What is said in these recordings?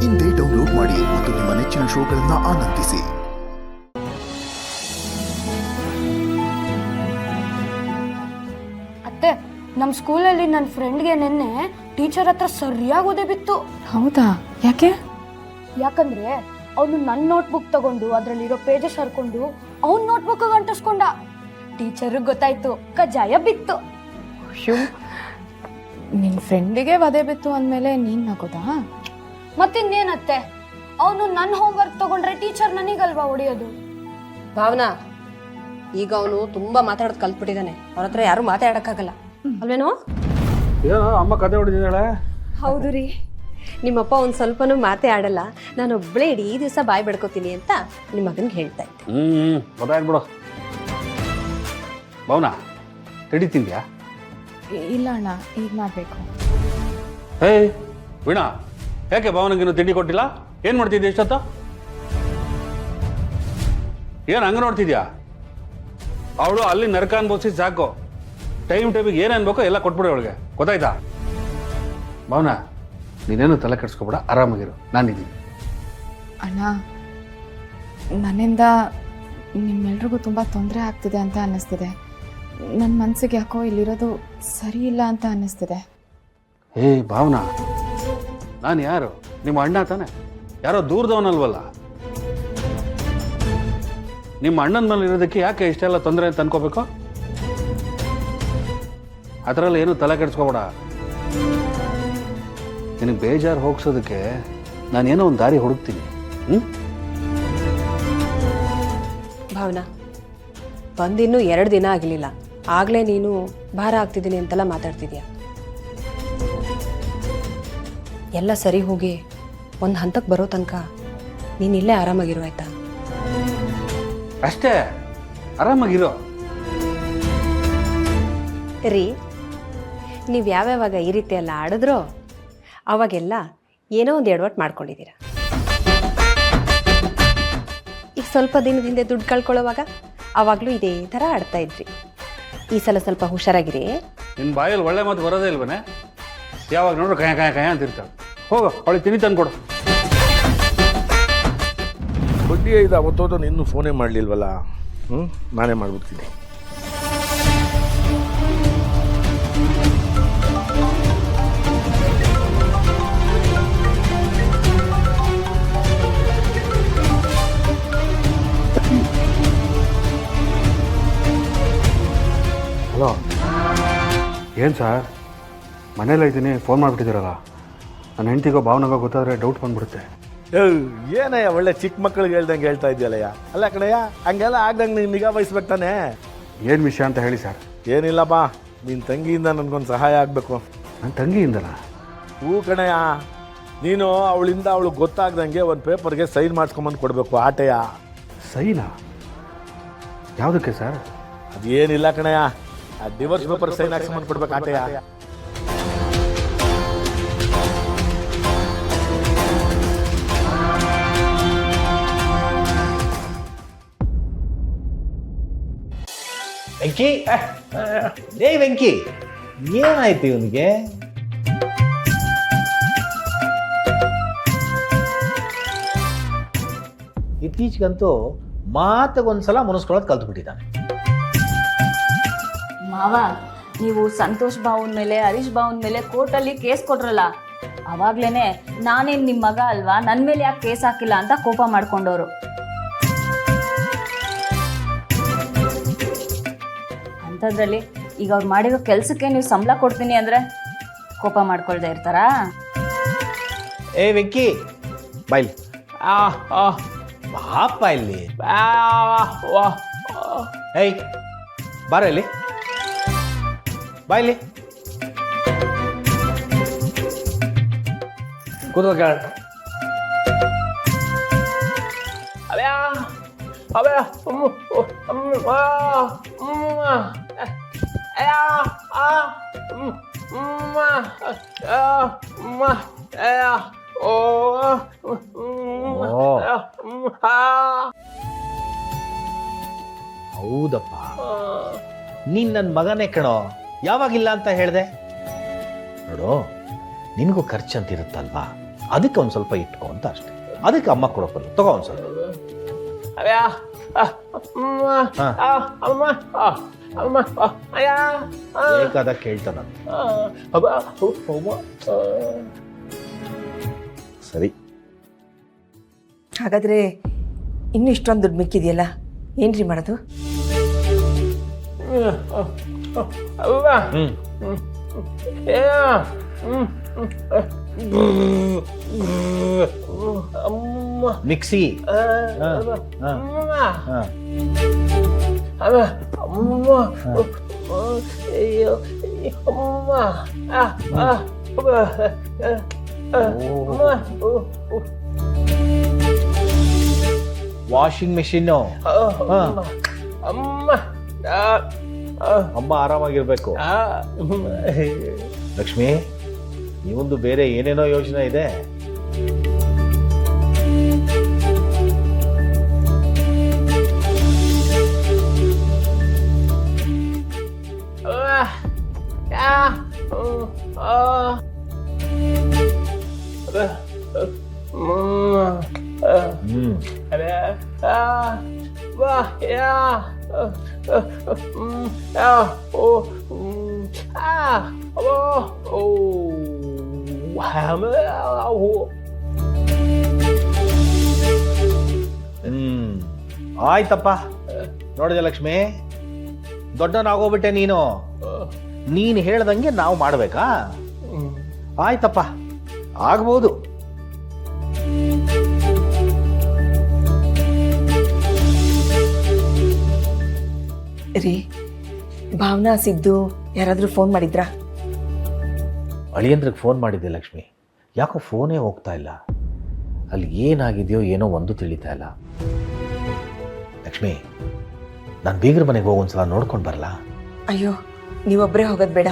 ಇಂದೇ ಡೌನ್ಲೋಡ್ ಮಾಡಿ ಮತ್ತು ನಿಮ್ಮ ನೆಚ್ಚಿನ ಶೋಗಳನ್ನು ಆನಂದಿಸಿ. ಅತ್ತೆ, ನಮ್ಮ ಸ್ಕೂಲಲ್ಲಿ ನನ್ನ ಫ್ರೆಂಡ್ಗೆ ನಿನ್ನೆ ಟೀಚರ್ ಹತ್ರ ಸರಿಯಾಗಿ ಓದೇ ಬಿತ್ತು. ಹೌದಾ? ಯಾಕೆ? ಯಾಕಂದ್ರೆ ಅವನು ನನ್ನ ನೋಟ್ಬುಕ್ ತಗೊಂಡು ಅದರಲ್ಲಿರೋ ಪೇಜಸ್ ಹರ್ಕೊಂಡು ಅವನ ನೋಟ್ಬುಕ್ ಅಂಟಿಸ್ಕೊಂಡ. ಟೀಚರ್ ಗೊತ್ತಾಯ್ತು, ಕಜ್ಜಾಯ ಬಿತ್ತು. ಅಯ್ಯೋ, ನಿನ್ನ ಫ್ರೆಂಡಿಗೆ ವಧೆ ಬಿತ್ತು ಅಂದಮೇಲೆ ನೀನು ನಗೋದಾ? ಮತ್ತಿನ್ನೇನತ್ತೆ, ಅವನು ನನ್ನ ಹೋಮ್ವರ್ಕ್ ತಗೊಂಡ್ರೆ ಟೀಚರ್ ನನಗಲ್ವಾ ಹೊಡೆಯೋದು? ಭಾವನಾ, ಈಗ ಅವನು ತುಂಬಾ ಮಾತಾಡೋದು ಕಲ್ತ್ಬಿಟ್ಟಿದ್ದಾನೆ. ಅವ್ರ ಹತ್ರ ಯಾರು ಮಾತಾಡಕ್ಕಾಗಲ್ಲ ಅಲ್ವೇನೋ? ಏನೋ ಅಮ್ಮ ಕತೆ ಹೊಡೆದಿದ್ದಾಳೆ. ಹೌದು ರೀ, ನಿಮ್ಮಪ್ಪ ಒಂದು ಸ್ವಲ್ಪನೂ ಮಾತೇ ಆಡಲ್ಲ. ನಾನು ಒಬ್ಬಳೇ ಇಡೀ ದಿವಸ ಬಾಯಿ ಬೆಡ್ಕೋತೀನಿ ಅಂತ ನಿಮ್ಮ ಮಗನಿಗೆ ಹೇಳ್ತಾ ಇದ್ದೆ. ಗೊತ್ತಾಗ್ಬಿಡು. ಭಾವನಾ, ತಿಂಡಿ ತಿಂದ್ಯಾ? ಇಲ್ಲ ಅಣ್ಣ, ಈಗ ಮಾಡಬೇಕು. ಏಯ್ ವೀಣಾ, ಯಾಕೆ ಭಾವನಿಗಿನ್ನು ತಿಂಡಿ ಕೊಟ್ಟಿಲ್ಲ? ಏನು ಮಾಡ್ತಿದ್ಯಾ ಇಷ್ಟೊತ್ತು? ಏನು ಹಂಗೆ ನೋಡ್ತಿದ್ಯಾ? ಅವಳು ಅಲ್ಲಿ ನರಕ ಅನ್ಬೋಸಿ ಸಾಕು. ಟೈಮಿಗೆ ಏನು ಅನ್ಬೇಕೋ ಎಲ್ಲ ಕೊಟ್ಬಿಡು ಅವಳಿಗೆ, ಗೊತ್ತಾಯ್ತಾ? ಭಾವನಾ, ನೀನೇನು ತಲೆ ಕೆಡಿಸ್ಕೊಬೇಡ, ಆರಾಮಾಗಿರು, ನಾನಿದ್ದೀನಿ. ಅಣ್ಣ, ನನ್ನಿಂದ ನಿಮ್ಮೆಲ್ರಿಗೂ ತುಂಬ ತೊಂದರೆ ಆಗ್ತಿದೆ ಅಂತ ಅನ್ನಿಸ್ತಿದೆ. ನನ್ನ ಮನಸ್ಸಿಗೆ ಯಾಕೋ ಇಲ್ಲಿರೋದು ಸರಿ ಇಲ್ಲ ಅಂತ ಅನ್ನಿಸ್ತಿದೆ. ಏಯ್ ಭಾವನಾ, ನಾನು ಯಾರು? ನಿಮ್ಮ ಅಣ್ಣ ತಾನೆ? ಯಾರೋ ದೂರದವನಲ್ವಲ್ಲ. ನಿಮ್ಮ ಅಣ್ಣನ ಮೇಲೆ ಇರೋದಕ್ಕೆ ಯಾಕೆ ಇಷ್ಟೆಲ್ಲ ತೊಂದರೆ ಅಂತ ಅನ್ಕೋಬೇಕು? ಆ ಥರ ಎಲ್ಲ ಏನು ತಲೆ ಕೆಡಿಸ್ಕೋಬೇಡ. ನಿನಗೆ ಬೇಜಾರು ಹೋಗ್ಸೋದಕ್ಕೆ ನಾನೇನೋ ಒಂದು ದಾರಿ ಹುಡುಕ್ತೀನಿ. ಭಾವನಾ, ಬಂದಿನ್ನೂ 2 ದಿನ ಆಗಲಿಲ್ಲ, ಆಗಲೇ ನೀನು ಭಾರ ಆಗ್ತಿದ್ದೀನಿ ಅಂತೆಲ್ಲ ಮಾತಾಡ್ತಿದ್ಯಾ. ಎಲ್ಲ ಸರಿ ಹೋಗಿ ಒಂದು ಹಂತಕ್ಕೆ ಬರೋ ತನಕ ನೀನು ಇಲ್ಲೇ ಆರಾಮಾಗಿರು, ಆಯ್ತಾ? ಅಷ್ಟೇ, ಆರಾಮಾಗಿರೋ. ರೀ, ನೀವು ಯಾವ್ಯಾವಾಗ ಈ ರೀತಿ ಎಲ್ಲ ಆಡಿದ್ರೋ ಅವಾಗೆಲ್ಲ ಏನೋ ಒಂದು ಎಡವಟ್ಟು ಮಾಡ್ಕೊಂಡಿದ್ದೀರ. ಈಗ ಸ್ವಲ್ಪ ದಿನದ ಹಿಂದೆ ದುಡ್ಡು ಕಳ್ಕೊಳ್ಳೋವಾಗ ಆವಾಗಲೂ ಇದೇ ಥರ ಆಡ್ತಾ ಇದ್ರಿ. ಈ ಸಲ ಸ್ವಲ್ಪ ಹುಷಾರಾಗಿರಿ. ನಿನ್ನ ಬಾಯಲ್ಲಿ ಒಳ್ಳೆ ಮಾತು ಬರೋದೇ ಇಲ್ವನೇ? ಯಾವಾಗ ನೋಡ್ರು ಕಯ ಕಯ ಕಯ ಅಂತಿರ್ತಾಳೆ. ಹೋಗು, ಅವಳಿಗೆ ತಿನ್ನಿ ತಂದು ಕೊಡು. ಬಡ್ಡಿ ಇದು ಅವತ್ತೋದು ಇನ್ನೂ ಫೋನೇ ಮಾಡಲಿಲ್ವಲ್ಲ? ನಾನೇ ಮಾಡ್ಬಿಡ್ತೀನಿ. ಹಲೋ, ಏನು ಸರ್? ಮನೇಲಿ ಇದ್ದೀನಿ, ಫೋನ್ ಮಾಡಿಬಿಟ್ಟಿದ್ದೀರಲ್ಲ. ನನ್ನ ಹೆಂಡ್ತಿಗೋ ಭಾವನಾಗೋ ಗೊತ್ತಾದರೆ ಡೌಟ್ ಬಂದ್ಬಿಡುತ್ತೆ. ಏನಯ್ಯ ಒಳ್ಳೆ ಚಿಕ್ಕ ಮಕ್ಕಳಿಗೆ ಹೇಳ್ದಂಗೆ ಹೇಳ್ತಾ ಇದೆಯಲ್ಲಯ್ಯ. ಅಲ್ಲ ಕಣಯ್ಯ, ಹಂಗೆಲ್ಲ ಆಗ್ದಂಗೆ ನೀನು ನಿಗಾ ವಹಿಸ್ಬೇಕು ತಾನೆ. ಏನು ವಿಷಯ ಅಂತ ಹೇಳಿ ಸರ್. ಏನಿಲ್ಲಪ್ಪ, ನಿನ್ನ ತಂಗಿಯಿಂದ ನನಗೊಂದು ಸಹಾಯ ಆಗಬೇಕು. ನನ್ನ ತಂಗಿಯಿಂದಲ್ಲ? ಹೂ ಕಣಯ್ಯ, ನೀನು ಅವಳಿಂದ ಅವಳಿಗೆ ಗೊತ್ತಾಗ್ದಂಗೆ ಒಂದು ಪೇಪರ್ಗೆ ಸೈನ್ ಮಾಡಿಸ್ಕೊಂಬಂದು ಕೊಡಬೇಕು. ಆಟೆಯ ಸೈನಾ? ಯಾವುದಕ್ಕೆ ಸರ್? ಅದೇನಿಲ್ಲ ಕಣಯ್ಯ, ಆ ಡಿವೋರ್ಸ್ ಪೇಪರ್ ಸೈನ್ ಹಾಕ್ಸ್ಕೊಂಬಂದು ಕೊಡ್ಬೇಕು. ಆಟೆಯ ವೆಂಕಿ, ಲೇ ವೆಂಕಿ, ಏನಾಯ್ತು ಇವನಿಗೆ? ಇತ್ತೀಚೆಗಂತೂ ಮಾತಗೊಂದ್ಸಲ ಮುನಿಸ್ಕೊಳ್ಳೋದು ಕಲ್ತ್ಬಿಟ್ಟಿದ್ದಾನೆ. ಮಾವ, ನೀವು ಸಂತೋಷ್ ಬಾವನ್ ಮೇಲೆ ಹರೀಶ್ ಬಾವನ್ ಮೇಲೆ ಕೋರ್ಟಲ್ಲಿ ಕೇಸ್ ಕೊಟ್ರಲ್ಲ, ಅವಾಗ್ಲೇನೆ ನಾನೇನ್ ನಿಮ್ಮ ಮಗ ಅಲ್ವಾ, ನನ್ನ ಮೇಲೆ ಯಾಕೆ ಕೇಸ್ ಹಾಕಿಲ್ಲ ಅಂತ ಕೋಪ ಮಾಡ್ಕೊಂಡವ್ರು. ಅಂಥದ್ರಲ್ಲಿ ಈಗ ಅವ್ರು ಮಾಡಿರೋ ಕೆಲಸಕ್ಕೆ ನೀವು ಸಂಬಳ ಕೊಡ್ತೀನಿ ಅಂದರೆ ಕೋಪ ಮಾಡ್ಕೊಳ್ದೆ ಇರ್ತಾರಾ? ಏ ವೆಂಕಿ, ಬಾಯ್ಲಿ. ಬಾಪ ಇಲ್ಲಿ. ಏಯ್, ಬಾರ ಇಲ್ಲಿ, ಬಾಯ್ಲಿ. ಕೂತ್ಕೋ ಕೇಳ. ಹೌದಪ್ಪ, ನೀನ್ ನನ್ನ ಮಗನೇ ಕಣೋ, ಯಾವಾಗಿಲ್ಲ ಅಂತ ಹೇಳ್ದೆ ನೋಡು. ನಿನಗೂ ಖರ್ಚು ಅಂತ ಇರುತ್ತಲ್ವಾ, ಅದಕ್ಕೆ ಒಂದು ಸ್ವಲ್ಪ ಇಟ್ಕೊ ಅಂತ ಅಷ್ಟೇ. ಅದಕ್ಕೆ ಅಮ್ಮ ಕೊಡೋಕ್ಕಲ್ಲ, ತಗೋ ಒಂದು ಸ್ವಲ್ಪ. ಬೇಕಾದಾಗ ಕೇಳ್ತಾನ. ಸರಿ, ಹಾಗಾದ್ರೆ ಇನ್ನೂ ಇಷ್ಟೊಂದು ದುಡ್ಡು ಮಿಕ್ಕಿದೆಯಲ್ಲ, ಏನ್ರಿ ಮಾಡೋದು? ಮಿಕ್ಸಿ. Washing machine. ಅಮ್ಮ ಆರಾಮಾಗಿರ್ಬೇಕು. ಲಕ್ಷ್ಮಿ, ನೀವೊಂದು ಬೇರೆ ಏನೇನೋ ಯೋಚನೆ ಇದೆ. ಆಯ್ತಪ್ಪ. ನೋಡಿದೆ ಲಕ್ಷ್ಮಿ, ದೊಡ್ಡವನಾಗೋಗ್ಬಿಟ್ಟೆ ನೀನು. ನೀನು ಹೇಳ್ದಂಗೆ ನಾವು ಮಾಡ್ಬೇಕಾ? ಆಯ್ತಪ್ಪ, ಆಗ್ಬೋದು. ರೀ, ಭಾವನಾ, ಸಿದ್ದು ಯಾರಾದರೂ ಫೋನ್ ಮಾಡಿದ್ರಾ? ಅಳಿಯಂದ್ರಿಗೆ ಫೋನ್ ಮಾಡಿದ್ದೆ ಲಕ್ಷ್ಮಿ, ಯಾಕೋ ಫೋನೇ ಹೋಗ್ತಾ ಇಲ್ಲ. ಅಲ್ಲಿ ಏನಾಗಿದೆಯೋ ಏನೋ ಒಂದು ತಿಳಿತಾ ಇಲ್ಲ. ಲಕ್ಷ್ಮಿ, ನಾನು ಬೀಗ್ರ ಮನೆಗೆ ಹೋಗಿ ಒಂದ್ಸಲ ನೋಡ್ಕೊಂಡು ಬರಲಾ? ಅಯ್ಯೋ, ನೀವೊಬ್ಬರೇ ಹೋಗೋದು ಬೇಡ,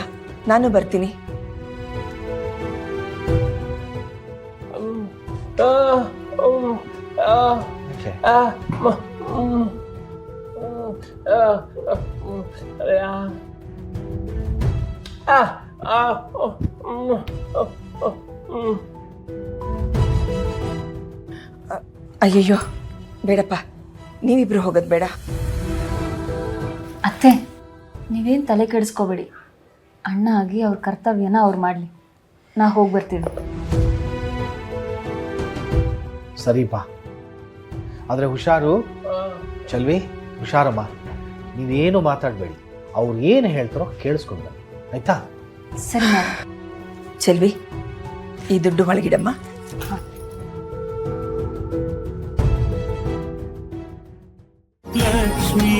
ನಾನು ಬರ್ತೀನಿ. ಅಯ್ಯಯ್ಯೋ, ಬೇಡಪ್ಪ, ನೀವಿಬ್ರು ಹೋಗೋದು ಬೇಡ. ಅತ್ತೆ, ನೀವೇನು ತಲೆ ಕೆಡಿಸ್ಕೋಬೇಡಿ. ಅಣ್ಣ ಆಗಿ ಅವ್ರ ಕರ್ತವ್ಯನ ಅವ್ರು ಮಾಡಲಿ. ನಾ ಹೋಗಿ ಬರ್ತೀನಿ. ಸರಿಪಾ, ಆದರೆ ಹುಷಾರು. ಚಲ್ವಿ, ಹುಷಾರಮ್ಮ. ನೀವೇನು ಮಾತಾಡಬೇಡಿ, ಅವ್ರು ಏನು ಹೇಳ್ತಾರೋ ಕೇಳಿಸ್ಕೊಂಡು ಬನ್ನಿ, ಆಯ್ತಾ? ಸರಿ ಮೇಡಮ್. ಚೆಲ್ವಿ, ಈ ದುಡ್ಡು ಒಳಗಿಡಮ್ಮ. ಲಕ್ಷ್ಮೀ